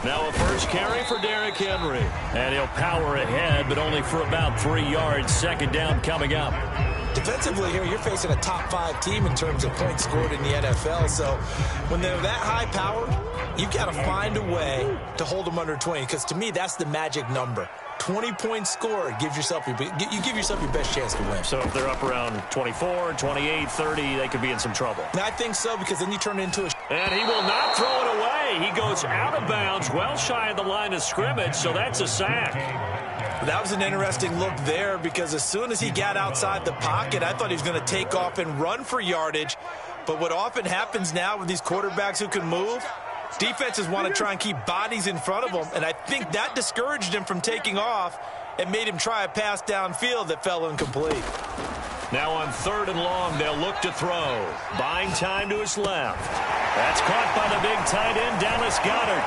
Now a first carry for Derrick Henry. And he'll power ahead, but only for about 3 yards. Second down coming up. Defensively here, you're facing a top 5 team in terms of points scored in the NFL. So when they're that high powered, you've got to find a way to hold them under 20. Because to me, that's the magic number. 20 points scored gives yourself you give yourself your best chance to win. So if they're up around 24, 28, 30, they could be in some trouble. And I think so, because then you turn it into a... And he will not throw it away. He goes out of bounds, well shy of the line of scrimmage, so that's a sack. That was an interesting look there, because as soon as he got outside the pocket, I thought he was going to take off and run for yardage. But what often happens now with these quarterbacks who can move, defenses want to try and keep bodies in front of them, and I think that discouraged him from taking off and made him try a pass downfield that fell incomplete. Now on 3rd and long, they'll look to throw. Buying time to his left. That's caught by the big tight end, Dallas Goedert.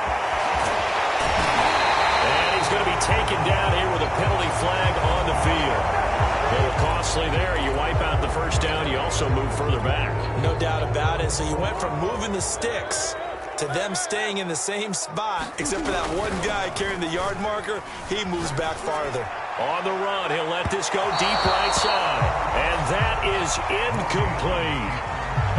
And he's going to be taken down here with a penalty flag on the field. A little costly there. You wipe out the first down. You also move further back. No doubt about it. So you went from moving the sticks to them staying in the same spot, except for that one guy carrying the yard marker. He moves back farther. On the run, he'll let this go deep right side. And that is incomplete.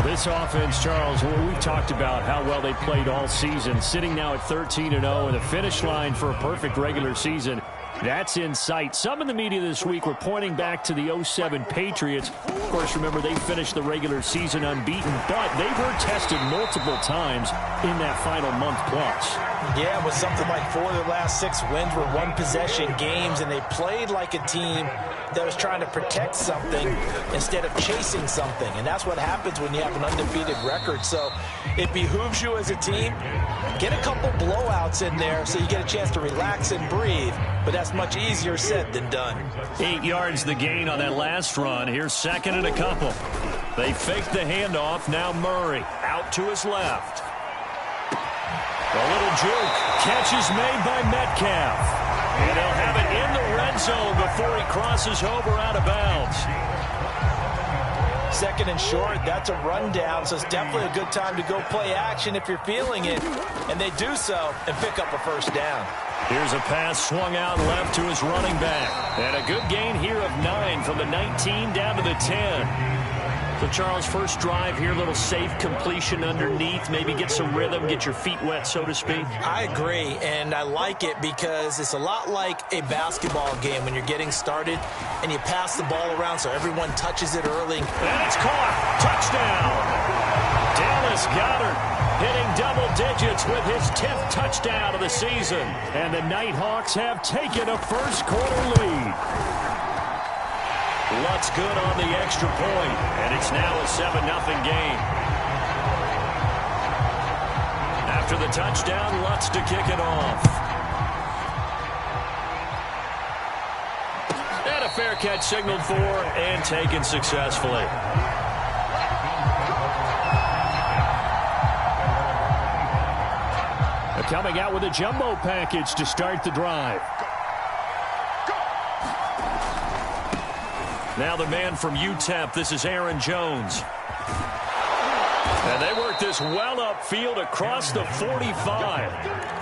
This offense, Charles, we've talked about how well they played all season, sitting now at 13-0 and a finish line for a perfect regular season. That's in sight. Some in the media this week were pointing back to the 07 Patriots. Of course, remember, they finished the regular season unbeaten, but they were tested multiple times in that final month plus. Yeah, with something like 4 of the last 6 wins were one-possession games, and they played like a team that was trying to protect something instead of chasing something. And that's what happens when you have an undefeated record. So it behooves you as a team, get a couple blowouts in there so you get a chance to relax and breathe. But that's much easier said than done. 8 yards the gain on that last run. Here's 2nd and a couple. They fake the handoff. Now Murray out to his left. A little juke. Catch is made by Metcalf. And they'll have it in the red zone before he crosses over out of bounds. 2nd and short, that's a rundown, so it's definitely a good time to go play action if you're feeling it. And they do so and pick up a first down. Here's a pass swung out left to his running back. And a good gain here of 9 from the 19 down to the 10. So, Charles, first drive here, a little safe completion underneath, maybe get some rhythm, get your feet wet, so to speak. I agree, and I like it because it's a lot like a basketball game when you're getting started and you pass the ball around so everyone touches it early. And it's caught. Touchdown. Dallas Goedert hitting double digits with his 10th touchdown of the season. And the Nighthawks have taken a first-quarter lead. Lutz good on the extra point, and it's now a 7-0 game. After the touchdown, Lutz to kick it off. And a fair catch signaled for and taken successfully. Coming out with a jumbo package to start the drive. Now the man from UTEP, this is Aaron Jones. And they work this well upfield across the 45.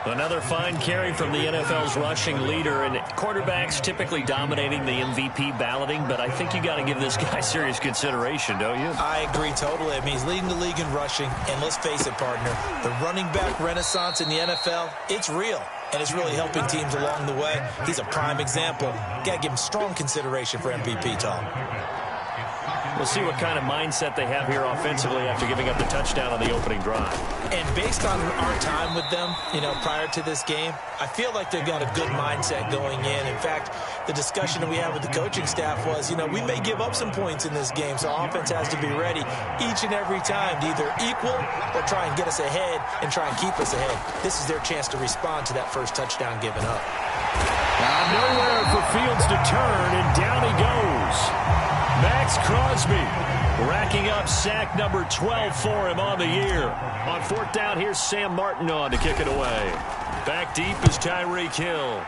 Another fine carry from the NFL's rushing leader, and quarterbacks typically dominating the MVP balloting, but I think you got to give this guy serious consideration, don't you? I agree totally. I mean, he's leading the league in rushing, and let's face it, partner, the running back renaissance in the NFL, it's real. And it's really helping teams along the way. He's a prime example. Got to give him strong consideration for MVP talk. We'll see what kind of mindset they have here offensively after giving up the touchdown on the opening drive. And based on our time with them, prior to this game, I feel like they've got a good mindset going in. In fact, the discussion that we had with the coaching staff was, we may give up some points in this game, so offense has to be ready each and every time to either equal or try and get us ahead and try and keep us ahead. This is their chance to respond to that first touchdown given up. Now nowhere for Fields to turn, and down he goes. Max Crosby racking up sack number 12 for him on the year. On 4th down, here's Sam Martin on to kick it away. Back deep is Tyreek Hill.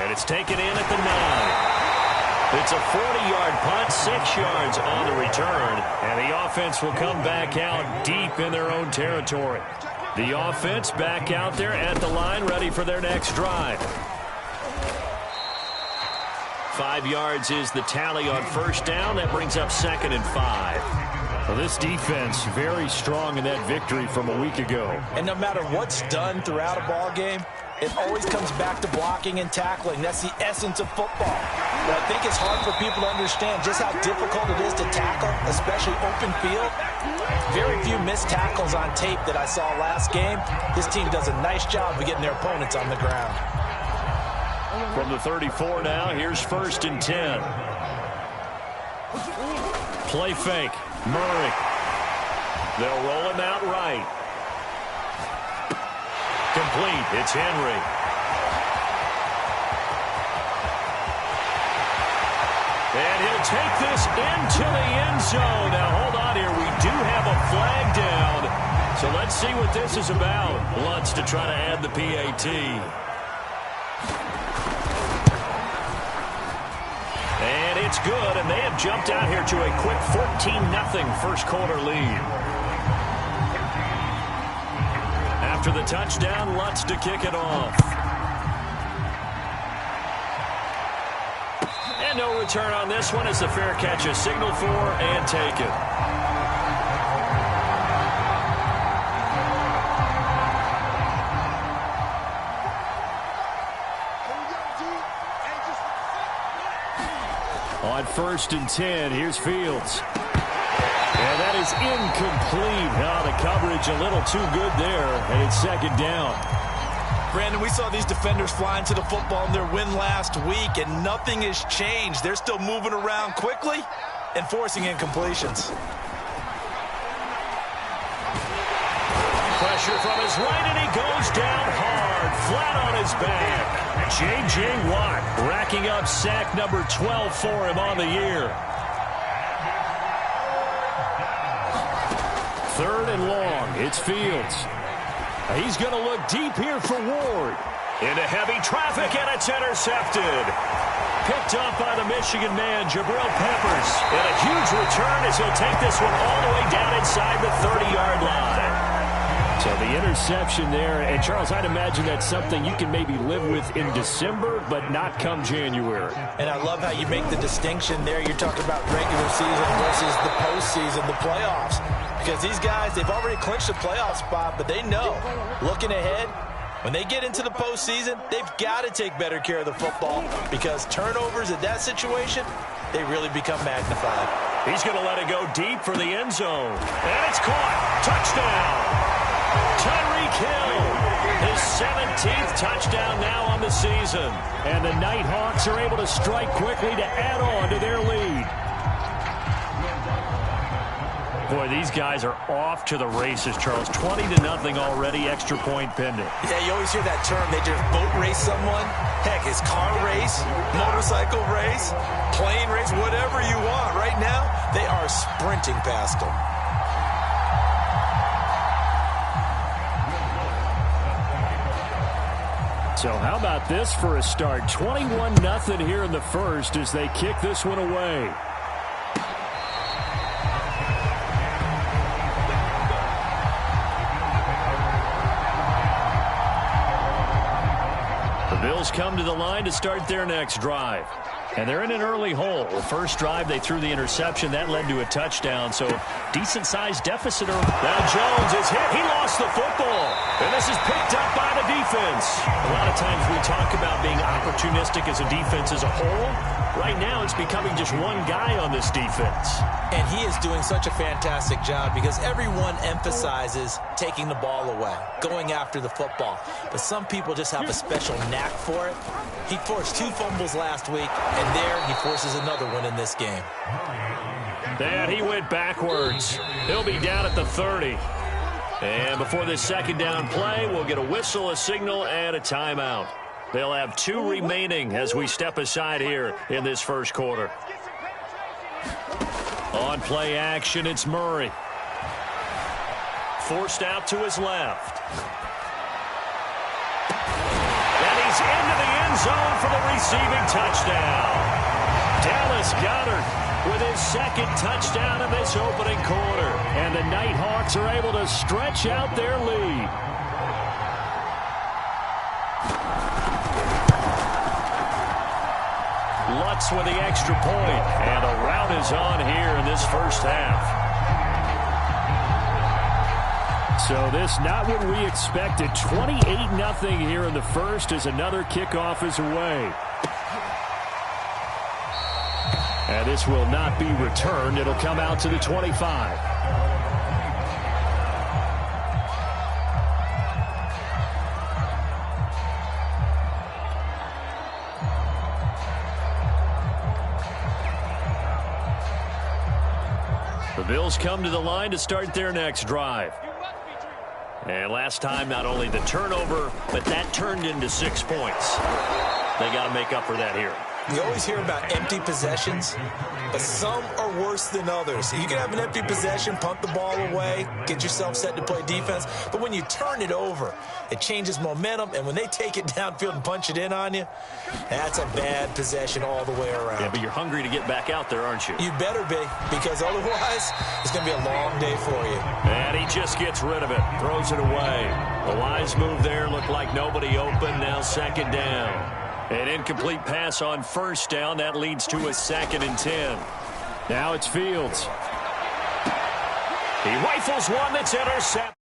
And it's taken in at the 9. It's a 40-yard punt, 6 yards on the return, and the offense will come back out deep in their own territory. The offense back out there at the line, ready for their next drive. 5 yards is the tally on first down. That brings up 2nd and 5. Well, this defense very strong in that victory from a week ago. And no matter what's done throughout a ball game, it always comes back to blocking and tackling. That's the essence of football. But I think it's hard for people to understand just how difficult it is to tackle, especially open field. Very few missed tackles on tape that I saw last game. This team does a nice job of getting their opponents on the ground. From the 34 now, here's 1st and 10. Play fake. Murray. They'll roll him out right. Complete. It's Henry. And he'll take this into the end zone. Now, hold on here. We do have a flag down. So let's see what this is about. Lutz to try to add the PAT. And it's good, and they have jumped out here to a quick 14-0 first quarter lead. After the touchdown, Lutz to kick it off. And no return on this one as the fair catch is signaled for and taken. On 1st and 10, here's Fields. And that is incomplete. Now the coverage a little too good there, and it's 2nd down. Brandon, we saw these defenders flying to the football in their win last week, and nothing has changed. They're still moving around quickly and forcing incompletions. Pressure from his right, and he goes down hard, flat on his back. J.J. Watt racking up sack number 12 for him on the year. 3rd and long. It's Fields. He's going to look deep here for Ward. Into heavy traffic, and it's intercepted. Picked up by the Michigan man, Jabril Peppers. And a huge return as he'll take this one all the way down inside the 30-yard line. So the interception there, and Charles, I'd imagine that's something you can maybe live with in December, but not come January. And I love how you make the distinction there. You're talking about regular season versus the postseason, the playoffs. Because these guys, they've already clinched a playoff spot, but they know, looking ahead, when they get into the postseason, they've got to take better care of the football because turnovers in that situation, they really become magnified. He's going to let it go deep for the end zone. And it's caught. Touchdown. Tyreek Hill, his 17th touchdown now on the season. And the Nighthawks are able to strike quickly to add on to their lead. Boy, these guys are off to the races, Charles. 20-0 already, extra point pending. Yeah, you always hear that term. They just boat race someone. Heck, it's car race, motorcycle race, plane race, whatever you want. Right now, they are sprinting past them. So how about this for a start? 21-0 here in the first as they kick this one away. The Bills come to the line to start their next drive. And they're in an early hole. The first drive, they threw the interception. That led to a touchdown. So decent-sized deficit. Now Jones is hit. He lost the football. And this is picked up by the defense. A lot of times we talk about being opportunistic as a defense as a whole. Right now, it's becoming just one guy on this defense. And he is doing such a fantastic job because everyone emphasizes taking the ball away, going after the football. But some people just have a special knack for it. He forced 2 fumbles last week, and there he forces another one in this game. And he went backwards. He'll be down at the 30. And before this second down play, we'll get a whistle, a signal, and a timeout. They'll have 2 remaining as we step aside here in this first quarter. On play action, it's Murray. Forced out to his left. And he's into the end zone for the receiving touchdown. Dallas Goedert with his second touchdown in this opening quarter. And the Nighthawks are able to stretch out their lead. Lutz with the extra point, and a rout is on here in this first half. So this not what we expected. 28-0 here in the first as another kickoff is away. And this will not be returned. It'll come out to the 25. The Bills come to the line to start their next drive. And last time, not only the turnover, but that turned into 6 points. They got to make up for that here. You always hear about empty possessions, but some are worse than others. You can have an empty possession, punt the ball away, get yourself set to play defense, but when you turn it over, it changes momentum, and when they take it downfield and punch it in on you, that's a bad possession all the way around. Yeah, but you're hungry to get back out there, aren't you? You better be, because otherwise, it's going to be a long day for you. And he just gets rid of it, throws it away. The wise move there, looked like nobody open, now second down. An incomplete pass on first down. That leads to a 2nd and 10. Now it's Fields. He rifles one that's intercepted.